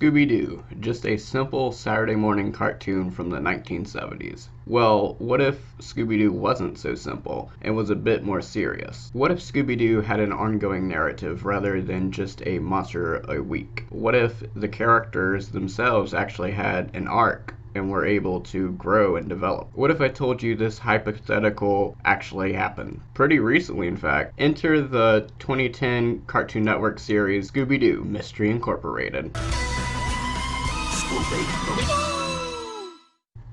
Scooby-Doo, just a simple Saturday morning cartoon from the 1970s. Well, what if Scooby-Doo wasn't so simple and was a bit more serious? What if Scooby-Doo had an ongoing narrative rather than just a monster a week? What if the characters themselves actually had an arc and were able to grow and develop? What if I told you this hypothetical actually happened? Pretty recently, in fact. Enter the 2010 Cartoon Network series Scooby-Doo Mystery Incorporated.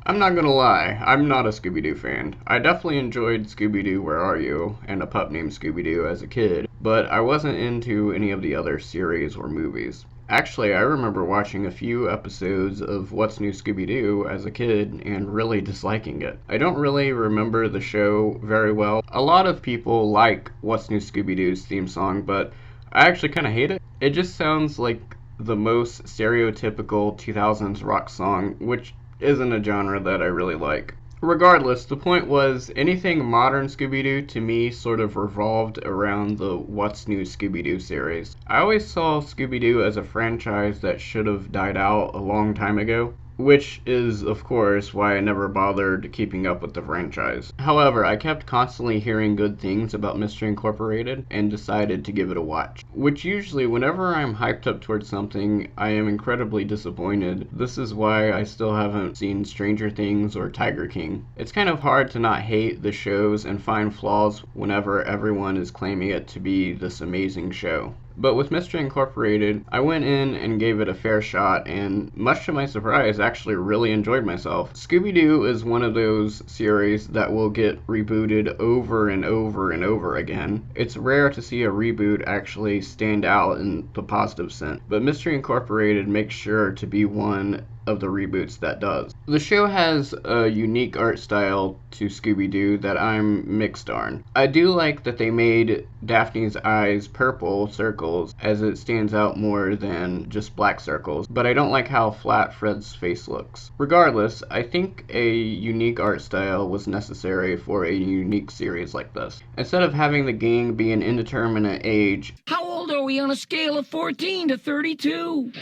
I'm not gonna lie, I'm not a Scooby-Doo fan. I definitely enjoyed Scooby-Doo Where Are You and A Pup Named Scooby-Doo as a kid, but I wasn't into any of the other series or movies. Actually, I remember watching a few episodes of What's New Scooby-Doo as a kid and really disliking it. I don't really remember the show very well. A lot of people like What's New Scooby-Doo's theme song, but I actually kind of hate it. It just sounds like the most stereotypical 2000s rock song, which isn't a genre that I really like. Regardless, the point was, anything modern Scooby-Doo to me sort of revolved around the What's New Scooby-Doo series. I always saw Scooby-Doo as a franchise that should have died out a long time ago, which is, of course, why I never bothered keeping up with the franchise. However, I kept constantly hearing good things about Mystery Incorporated and decided to give it a watch. Which usually, whenever I'm hyped up towards something, I am incredibly disappointed. This is why I still haven't seen Stranger Things or Tiger King. It's kind of hard to not hate the shows and find flaws whenever everyone is claiming it to be this amazing show. But with Mystery Incorporated, I went in and gave it a fair shot, and much to my surprise, actually really enjoyed myself. Scooby-Doo is one of those series that will get rebooted over and over and over again. It's rare to see a reboot actually stand out in the positive sense, but Mystery Incorporated makes sure to be one of the reboots that does. The show has a unique art style to Scooby-Doo that I'm mixed on. I do like that they made Daphne's eyes purple circles, as it stands out more than just black circles, but I don't like how flat Fred's face looks. Regardless, I think a unique art style was necessary for a unique series like this. Instead of having the gang be an indeterminate age, how old are we on a scale of 14 to 32?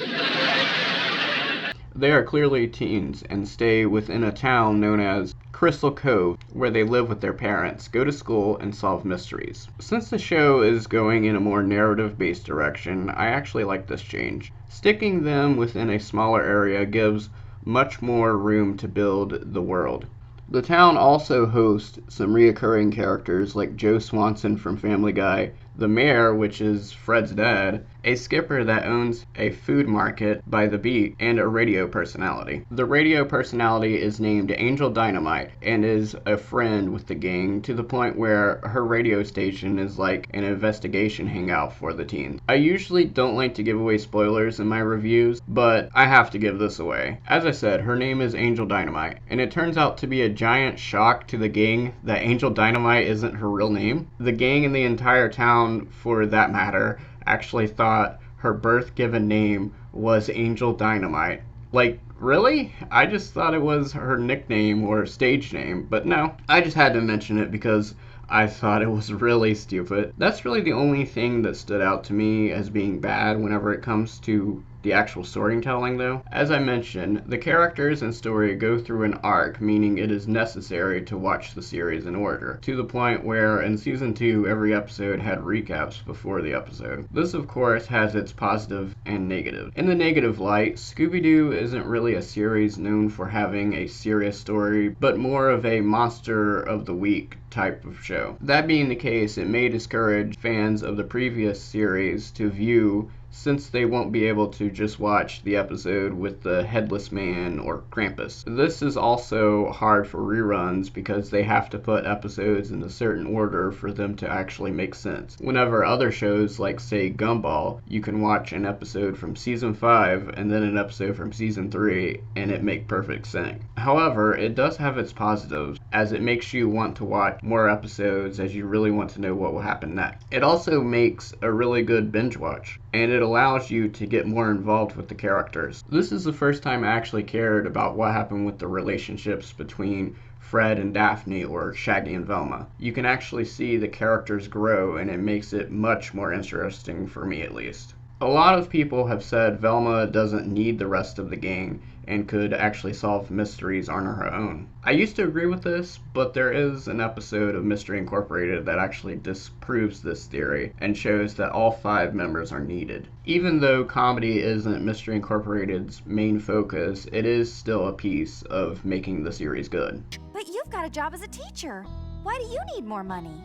They are clearly teens and stay within a town known as Crystal Cove, where they live with their parents, go to school, and solve mysteries. Since the show is going in a more narrative-based direction, I actually like this change. Sticking them within a smaller area gives much more room to build the world. The town also hosts some reoccurring characters like Joe Swanson from Family Guy, the mayor, which is Fred's dad, a skipper that owns a food market by the beach, and a radio personality. The radio personality is named Angel Dynamite and is a friend with the gang to the point where her radio station is like an investigation hangout for the teens. I usually don't like to give away spoilers in my reviews, but I have to give this away. As I said, her name is Angel Dynamite, and it turns out to be a giant shock to the gang that Angel Dynamite isn't her real name. The gang and the entire town, for that matter, actually thought her birth given name was Angel Dynamite. Like, really? I just thought it was her nickname or stage name, but no. I just had to mention it because I thought it was really stupid. That's really the only thing that stood out to me as being bad whenever it comes to the actual storytelling, though. As I mentioned, the characters and story go through an arc, meaning it is necessary to watch the series in order, to the point where in season 2 every episode had recaps before the episode. This of course has its positive and negative. In the negative light, Scooby-Doo isn't really a series known for having a serious story, but more of a monster of the week type of show. That being the case, it may discourage fans of the previous series to view, since they won't be able to just watch the episode with the Headless Man or Krampus. This is also hard for reruns because they have to put episodes in a certain order for them to actually make sense. Whenever other shows like, say, Gumball, you can watch an episode from season 5 and then an episode from season 3 and it make perfect sense. However, it does have its positives, as it makes you want to watch more episodes as you really want to know what will happen next. It also makes a really good binge watch, and it allows you to get more involved with the characters. This is the first time I actually cared about what happened with the relationships between Fred and Daphne, or Shaggy and Velma. You can actually see the characters grow, and it makes it much more interesting for me at least. A lot of people have said Velma doesn't need the rest of the gang and could actually solve mysteries on her own. I used to agree with this, but there is an episode of Mystery Incorporated that actually disproves this theory and shows that all 5 members are needed. Even though comedy isn't Mystery Incorporated's main focus, it is still a piece of making the series good. But you've got a job as a teacher. Why do you need more money?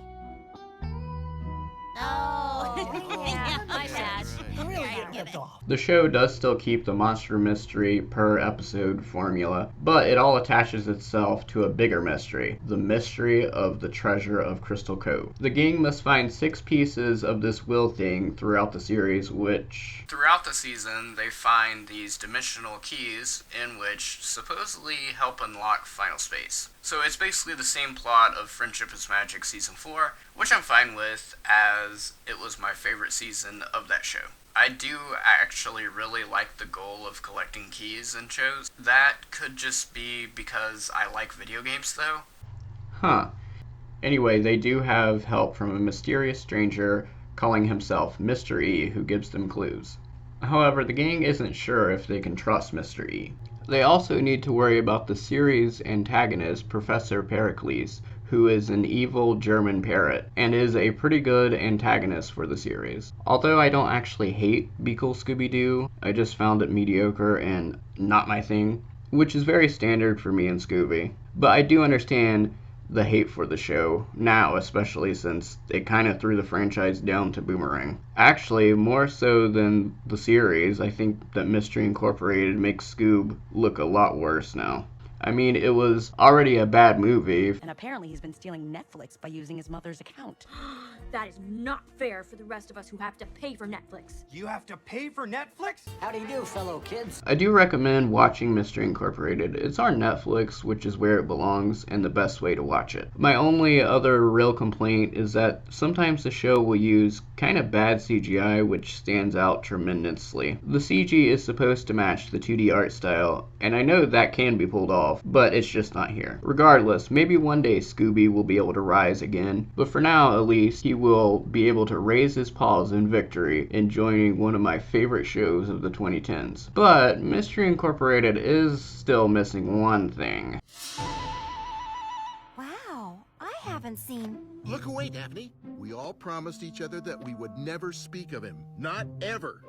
Yeah, my bad. Really ripped off. The show does still keep the monster mystery per episode formula, but it all attaches itself to a bigger mystery, the mystery of the treasure of Crystal Cove. The gang must find 6 pieces of this will thing throughout the series, which... Throughout the season, they find these dimensional keys in which supposedly help unlock Final Space. So it's basically the same plot of Friendship is Magic Season 4, which I'm fine with, as it was my favorite season of that show. I do actually really like the goal of collecting keys in shows. That could just be because I like video games, though. Huh. Anyway, they do have help from a mysterious stranger calling himself Mr. E, who gives them clues. However, the gang isn't sure if they can trust Mr. E. They also need to worry about the series' antagonist, Professor Pericles, who is an evil German parrot, and is a pretty good antagonist for the series. Although I don't actually hate Be Cool Scooby-Doo, I just found it mediocre and not my thing, which is very standard for me and Scooby. But I do understand the hate for the show now, especially since it kind of threw the franchise down to Boomerang. Actually, more so than the series, I think that Mystery Incorporated makes Scoob look a lot worse now. I mean, it was already a bad movie. And apparently he's been stealing Netflix by using his mother's account. That is not fair for the rest of us who have to pay for Netflix. You have to pay for Netflix? How do you do, fellow kids? I do recommend watching Mystery Incorporated. It's on Netflix, which is where it belongs, and the best way to watch it. My only other real complaint is that sometimes the show will use kind of bad CGI, which stands out tremendously. The CG is supposed to match the 2D art style, and I know that can be pulled off, but it's just not here. Regardless, maybe one day Scooby will be able to rise again, but for now at least, he will be able to raise his paws in victory in joining one of my favorite shows of the 2010s. But Mystery Incorporated is still missing one thing. Wow, I haven't seen... Look away, Daphne. We all promised each other that we would never speak of him. Not ever.